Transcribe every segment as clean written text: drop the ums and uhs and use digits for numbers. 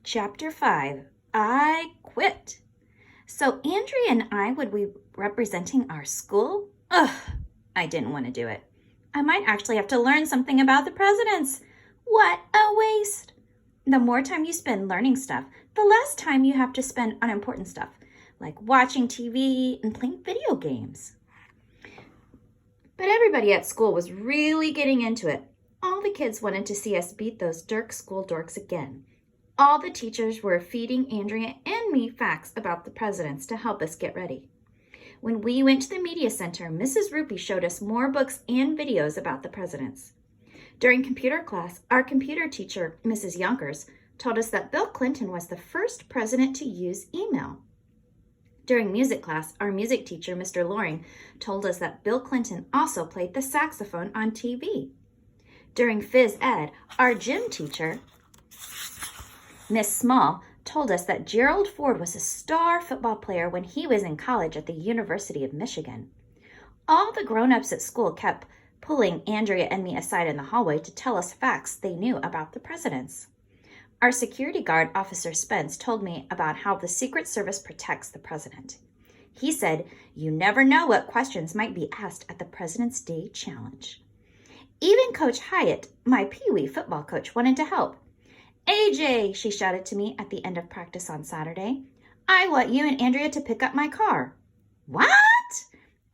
Chapter 5, I Quit. So Andrea and I would be representing our school? Ugh, I didn't want to do it. I might actually have to learn something about the presidents. What a waste. The more time you spend learning stuff, the less time you have to spend on important stuff, like watching TV and playing video games. But everybody at school was really getting into it. All the kids wanted to see us beat those Dirk school dorks again. All the teachers were feeding Andrea and me facts about the presidents to help us get ready. When we went to the media center, Mrs. Rupee showed us more books and videos about the presidents. During computer class, our computer teacher, Mrs. Yonkers, told us that Bill Clinton was the first president to use email. During music class, our music teacher, Mr. Loring, told us that Bill Clinton also played the saxophone on TV. During phys ed, our gym teacher, Miss Small, told us that Gerald Ford was a star football player when he was in college at the University of Michigan. All the grown-ups at school kept pulling Andrea and me aside in the hallway to tell us facts they knew about the presidents. Our security guard, Officer Spence, told me about how the Secret Service protects the president. He said, "You never know what questions might be asked at the President's Day Challenge." Even Coach Hyatt, my Pee Wee football coach, wanted to help. "AJ," she shouted to me at the end of practice on Saturday, "I want you and Andrea to pick up my car." "What?"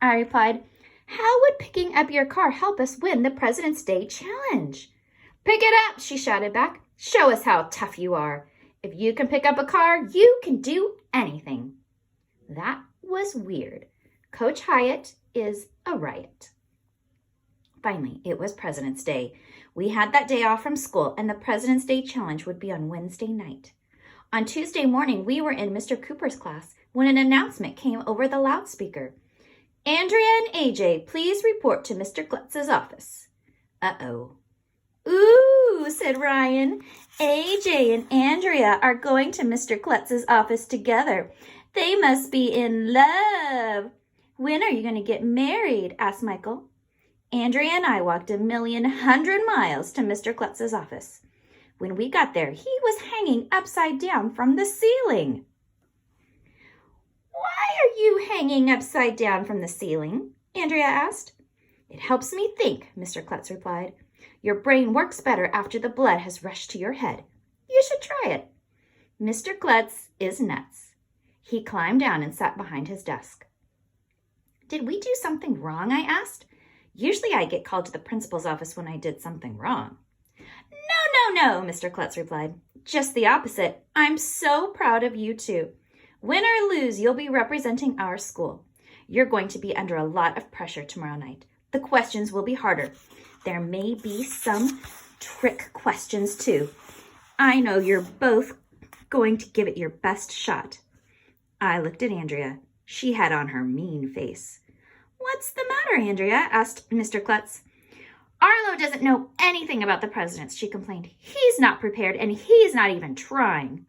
I replied. "How would picking up your car help us win the President's Day Challenge?" "Pick it up," she shouted back. "Show us how tough you are. If you can pick up a car, you can do anything." That was weird. Coach Hyatt is a riot. Finally, it was President's Day. We had that day off from school, and the President's Day Challenge would be on Wednesday night. On Tuesday morning, we were in Mr. Cooper's class when an announcement came over the loudspeaker. "Andrea and AJ, please report to Mr. Klutz's office." Uh-oh. "Ooh," said Ryan. "AJ and Andrea are going to Mr. Klutz's office together. They must be in love." "When are you going to get married?" asked Michael. Andrea and I walked 1,100,000 miles to Mr. Klutz's office. When we got there, he was hanging upside down from the ceiling. "Why are you hanging upside down from the ceiling?" Andrea asked. "It helps me think," Mr. Klutz replied. "Your brain works better after the blood has rushed to your head. You should try it." Mr. Klutz is nuts. He climbed down and sat behind his desk. "Did we do something wrong?" I asked. Usually I get called to the principal's office when I did something wrong. No, Mr. Klutz replied. "Just the opposite. I'm so proud of you too. Win or lose, you'll be representing our school. You're going to be under a lot of pressure tomorrow night. The questions will be harder. There may be some trick questions too. I know you're both going to give it your best shot." I looked at Andrea. She had on her mean face. "What's the matter, Andrea?" asked Mr. Klutz. "Arlo doesn't know anything about the presidents," she complained. "He's not prepared, and he's not even trying."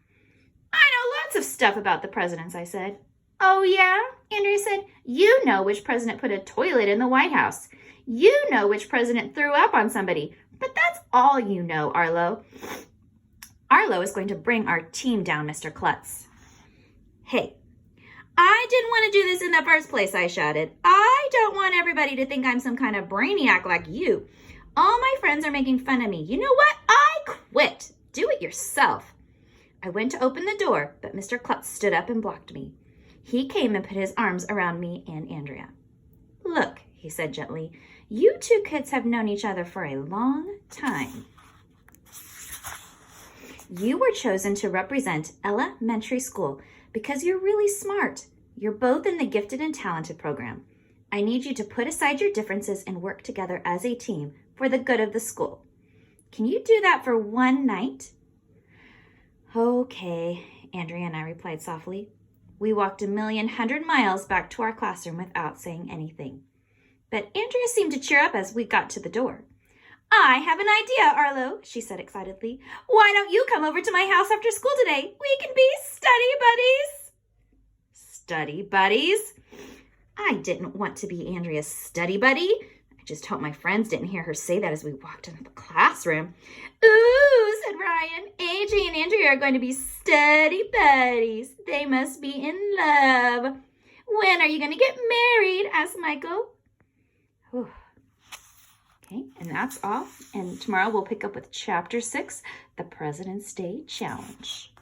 "I know lots of stuff about the presidents," I said. "Oh, yeah?" Andrea said. "You know which president put a toilet in the White House. You know which president threw up on somebody. But that's all you know, Arlo." "Arlo is going to bring our team down, Mr. Klutz." "Hey, I didn't want to do this in the first place," I shouted. "I don't want everybody to think I'm some kind of brainiac like you. All my friends are making fun of me. You know what? I quit. Do it yourself." I went to open the door, but Mr. Klutz stood up and blocked me. He came and put his arms around me and Andrea. "Look," he said gently, "you two kids have known each other for a long time. You were chosen to represent elementary school because you're really smart. You're both in the gifted and talented program. I need you to put aside your differences and work together as a team for the good of the school. Can you do that for one night?" "Okay," Andrea and I replied softly. We walked 1,100,000 miles back to our classroom without saying anything. But Andrea seemed to cheer up as we got to the door. "I have an idea, Arlo," she said excitedly. "Why don't you come over to my house after school today? We can be study buddies." Study buddies? I didn't want to be Andrea's study buddy. I just hope my friends didn't hear her say that as we walked into the classroom. "Ooh," said Ryan. "AJ and Andrea are going to be steady buddies. They must be in love. When are you going to get married? Asked Michael. Whew. Okay, and that's off. And tomorrow we'll pick up with Chapter 6, the President's Day Challenge.